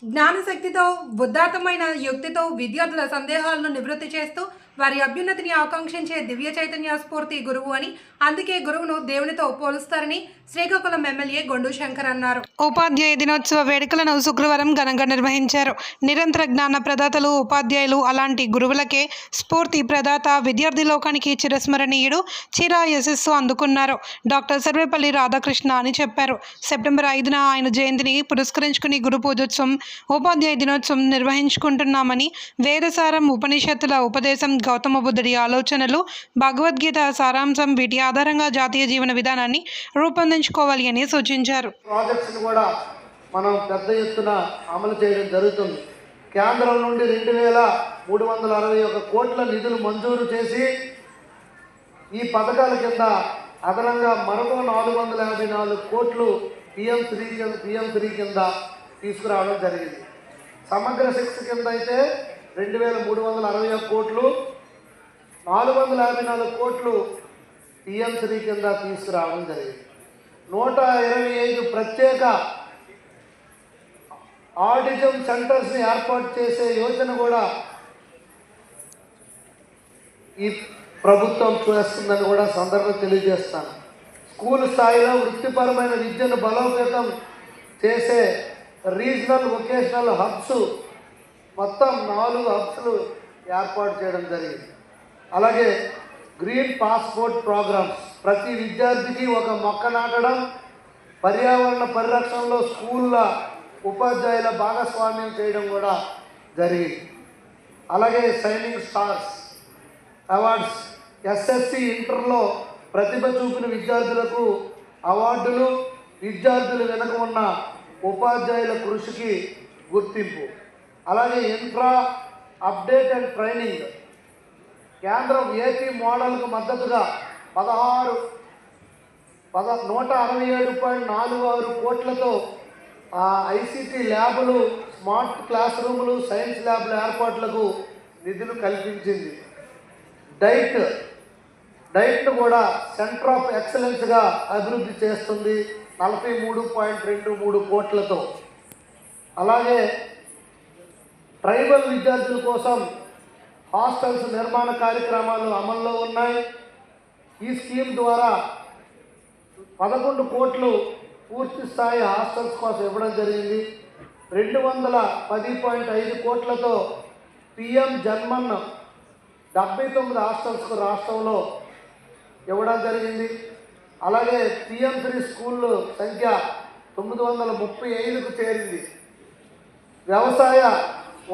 జ్ఞానశక్తితో, ఉదాత్తమైన యుక్తితో విద్యార్థుల సందేహాలను నివృత్తి చేస్తూ వారి అభ్యున్నతిని ఆకాంక్షించే దివ్య చైతన్య స్ఫూర్తి గురువు అని, అందుకే గురువును దేవునితో పోలుస్తారని శ్రీకాకుళం ఎమ్మెల్యే గొండు శంకర్ అన్నారు. ఉపాధ్యాయ దినోత్సవ వేడుకలను శుక్రవారం ఘనంగా నిర్వహించారు. నిరంతర జ్ఞాన ప్రదాతలు ఉపాధ్యాయులు. అలాంటి గురువులకే స్ఫూర్తి ప్రదాత, విద్యార్థి లోకానికి చిరస్మరణీయుడు, చిర యశస్సు అందుకున్నారు. డాక్టర్ సర్వేపల్లి రాధాకృష్ణ అని చెప్పారు. సెప్టెంబర్ 5న ఆయన జయంతిని పురస్కరించుకుని గురు పూజోత్సవం, ఉపాధ్యాయ దినోత్సవం నిర్వహించుకుంటున్నామని, వేదసారం, ఉపనిషత్తుల ఉపదేశం, గౌతమ బుద్ధుడి ఆలోచనలు, భగవద్గీత సారాంశం, వీటి ఆధారంగా జాతీయ జీవన విధానాన్ని రూపొందించుకోవాలి అని సూచించారు. ప్రాజెక్ట్స్ కూడా మనం పెద్ద ఎత్తున అమలు చేయడం జరుగుతుంది. కేంద్రం నుండి 2,361 కోట్ల నిధులు మంజూరు చేసి ఈ పథకాల కింద అదనంగా మరొక 454 కోట్లు పిఎం3 కింద తీసుకురావడం జరిగింది. సమగ్ర శిక్ష కింద అయితే 2,361 కోట్లు, 454 కోట్లు పిఎం3 కింద తీసుకురావడం జరిగింది. 125 ప్రత్యేక ఆటిజం సెంటర్స్ని ఏర్పాటు చేసే యోచన కూడా ఈ ప్రభుత్వం చేస్తుందని కూడా సందర్భంగా తెలియజేస్తాను. స్కూల్ స్థాయిలో వృత్తిపరమైన విద్యను బలోపేతం చేసే రీజనల్ వొకేషనల్ హబ్స్, మొత్తం 4 హబ్స్లు ఏర్పాటు చేయడం జరిగింది. అలాగే గ్రీన్ పాస్పోర్ట్ ప్రోగ్రామ్స్, ప్రతి విద్యార్థికి ఒక మొక్క నాటడం, పర్యావరణ పరిరక్షణలో స్కూళ్ళ ఉపాధ్యాయుల భాగస్వామ్యం చేయడం కూడా జరిగింది. అలాగే షైనింగ్ స్టార్స్ అవార్డ్స్, ఎస్ఎస్సి ఇంటర్లో ప్రతిభ చూపిన విద్యార్థులకు అవార్డులు, విద్యార్థులు వెనుక ఉన్న ఉపాధ్యాయుల కృషికి గుర్తింపు. అలాగే ఇన్ఫ్రా అప్డేట్ అండ్ ట్రైనింగ్, కేంద్రం ఏపీ మోడల్కు మద్దతుగా 167.46 కోట్లతో ఐసీటీ ల్యాబులు, స్మార్ట్ క్లాస్ రూములు, సైన్స్ ల్యాబ్ల ఏర్పాట్లకు నిధులు కల్పించింది. డైట్ను కూడా సెంటర్ ఆఫ్ ఎక్సలెన్స్గా అభివృద్ధి చేస్తుంది 43.23 కోట్లతో. అలాగే ట్రైబల్ విద్యార్థుల కోసం హాస్టల్స్ నిర్మాణ కార్యక్రమాలు అమల్లో ఉన్నాయి. ఈ స్కీమ్ ద్వారా 11 కోట్లు పూర్తి స్థాయి హాస్టల్స్ కోసం ఇవ్వడం జరిగింది. 210.5 కోట్లతో పిఎం జన్మన్ 79 హాస్టల్స్కు రాష్ట్రంలో ఇవ్వడం జరిగింది. అలాగే పిఎం3 స్కూళ్ళు సంఖ్య 935కు చేరింది. వ్యవసాయ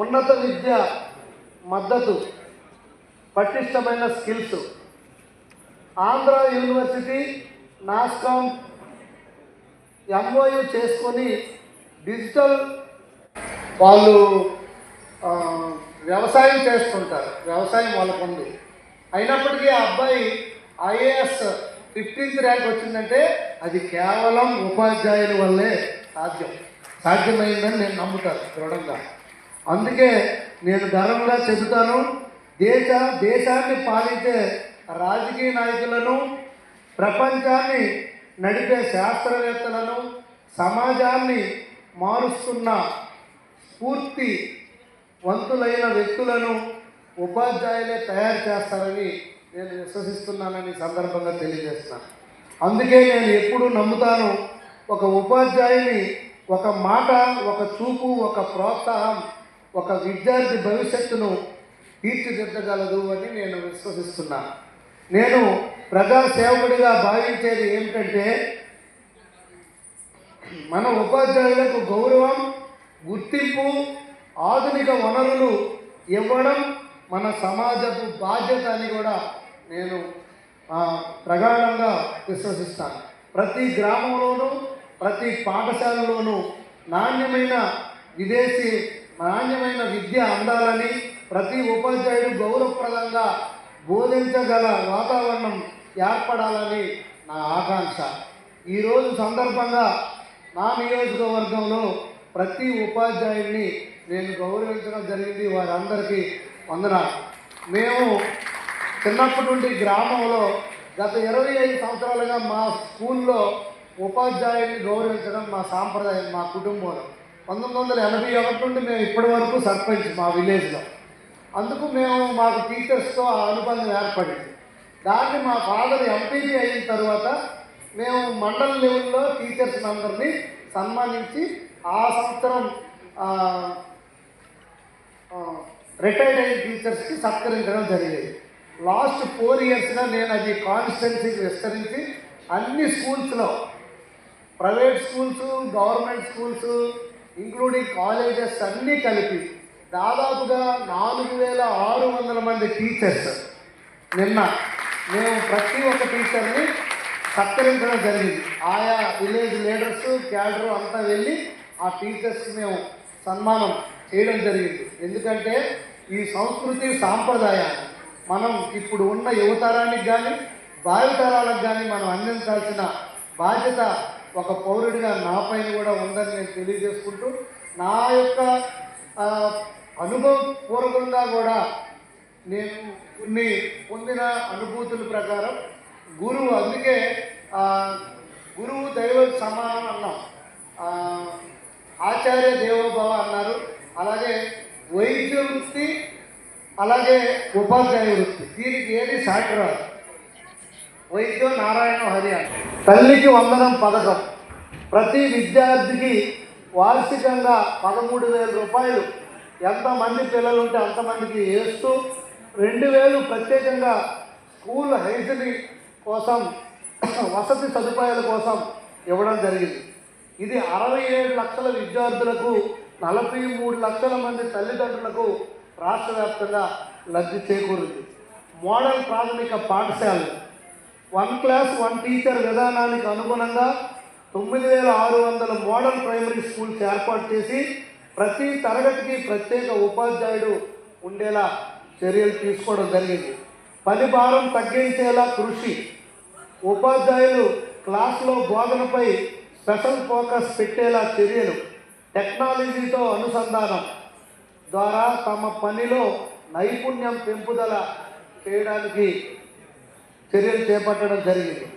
ఉన్నత విద్య మద్దతు, పటిష్టమైన skills, Andhra university NASSCOM MoU చేసుకొని డిజిటల్ వాళ్ళు వ్యవసాయం చేస్తుంటారు, వ్యవసాయం వాళ్ళకు ఉంది. అయినప్పటికీ ఆ అబ్బాయి ఐఏఎస్ 15th ర్యాంక్ వచ్చిందంటే అది కేవలం ఉపాధ్యాయుల వల్లే సాధ్యమైందని నేను నమ్ముతాను దృఢంగా. అందుకే నేను గర్వంగా చెబుతాను, దేశాన్ని పాలించే రాజకీయ నాయకులను, ప్రపంచాన్ని నడిపే శాస్త్రవేత్తలను, సమాజాన్ని మారుస్తున్న స్ఫూర్తి వంతులైన వ్యక్తులను ఉపాధ్యాయులే తయారు చేస్తారని నేను విశ్వసిస్తున్నానని సందర్భంగా తెలియజేస్తున్నాను. అందుకే నేను ఎప్పుడూ నమ్ముతాను, ఒక ఉపాధ్యాయుని ఒక మాట, ఒక చూపు, ఒక ప్రోత్సాహం ఒక విద్యార్థి భవిష్యత్తును తీర్చిదిద్దగలదు అని నేను విశ్వసిస్తున్నాను. నేను ప్రజాసేవకుడిగా భావించేది ఏమిటంటే, మన ఉపాధ్యాయులకు గౌరవం, గుర్తింపు, ఆధునిక వనరులు ఇవ్వడం మన సమాజపు బాధ్యత అని కూడా నేను ప్రగాఢంగా విశ్వసిస్తాను. ప్రతి గ్రామంలోనూ, ప్రతి పాఠశాలలోనూ నాణ్యమైన విద్య అందాలని, ప్రతి ఉపాధ్యాయుడు గౌరవప్రదంగా బోధించగల వాతావరణం ఏర్పడాలని నా ఆకాంక్ష. ఈరోజు సందర్భంగా నా నియోజకవర్గంలో ప్రతి ఉపాధ్యాయుడిని నేను గౌరవించడం జరిగింది. వారందరికీ వందనాలు. మేము చిన్నప్పటి నుండి గ్రామంలో గత 25 సంవత్సరాలుగా మా స్కూల్లో ఉపాధ్యాయుడిని గౌరవించడం మా సాంప్రదాయం, మా కుటుంబంలో. 1981 నుండి మేము ఇప్పటి వరకు సర్పంచ్ మా విలేజ్లో. అందుకు మాకు టీచర్స్తో ఆ అనుబంధం ఏర్పడింది. దాన్ని మా ఫాదర్ ఎంపీపీ అయిన తర్వాత మేము మండల లెవెల్లో టీచర్స్ అందరినీ సన్మానించి ఆ సంవత్సరం రిటైర్డ్ అయిన టీచర్స్కి సత్కరించడం జరిగేది. లాస్ట్ 4 ఇయర్స్గా నేను అది కాన్స్టిట్యున్సీకి విస్తరించి అన్ని స్కూల్స్లో, private schools, government schools, including colleges అన్నీ కలిపి దాదాపుగా 4600 మంది టీచర్స్ నిన్న మేము ప్రతి ఒక్క టీచర్ని సత్కరించడం జరిగింది. ఆయా విలేజ్ లీడర్స్, క్యాడరు అంతా వెళ్ళి ఆ టీచర్స్కి మేము సన్మానం చేయడం జరిగింది. ఎందుకంటే ఈ సంస్కృతి సాంప్రదాయాన్ని మనం ఇప్పుడు ఉన్న యువతరానికి కానీ భావితరాలకు కానీ మనం అందించాల్సిన బాధ్యత ఒక పౌరుడిగా నా పైన కూడా ఉందని నేను తెలియజేసుకుంటూ, నా యొక్క అనుభవపూర్వకంగా కూడా నేను కొన్ని పొందిన అనుభూతుల ప్రకారం గురువు, అందుకే గురువు దైవ సమానం అన్నాం, ఆచార్య దేవోభవ అన్నారు. అలాగే వైద్య వృత్తి, అలాగే ఉపాధ్యాయ వృత్తి, దీనికి ఏది సాటి రాదు. వైద్యం నారాయణ హరి అని. తల్లికి వందనం పథకం ప్రతి విద్యార్థికి వార్షికంగా 13,000 రూపాయలు ఎంతమంది పిల్లలు ఉంటే అంతమందికి వేస్తూ 2,000 ప్రత్యేకంగా స్కూల్ హైజీన్ కోసం, వసతి సదుపాయాల కోసం ఇవ్వడం జరిగింది. ఇది 67 లక్షల విద్యార్థులకు, 43 లక్షల మంది తల్లిదండ్రులకు రాష్ట్ర వ్యాప్తంగా లబ్ధి చేకూరింది. మోడల్ ప్రాథమిక పాఠశాలలు 1 క్లాస్ 1 టీచర్ విధానానికి అనుగుణంగా 9,600 మోడల్ ప్రైమరీ స్కూల్స్ ఏర్పాటు చేసి ప్రతి తరగతికి ప్రత్యేక ఉపాధ్యాయుడు ఉండేలా చర్యలు తీసుకోవడం జరిగింది. పని భారం తగ్గించేలా కృషి, ఉపాధ్యాయులు క్లాసులో బోధనపై స్పెషల్ ఫోకస్ పెట్టేలా చర్యలు, టెక్నాలజీతో అనుసంధానం ద్వారా తమ పనిలో నైపుణ్యం పెంపుదల చేయడానికి చర్యలు చేపట్టడం జరిగింది.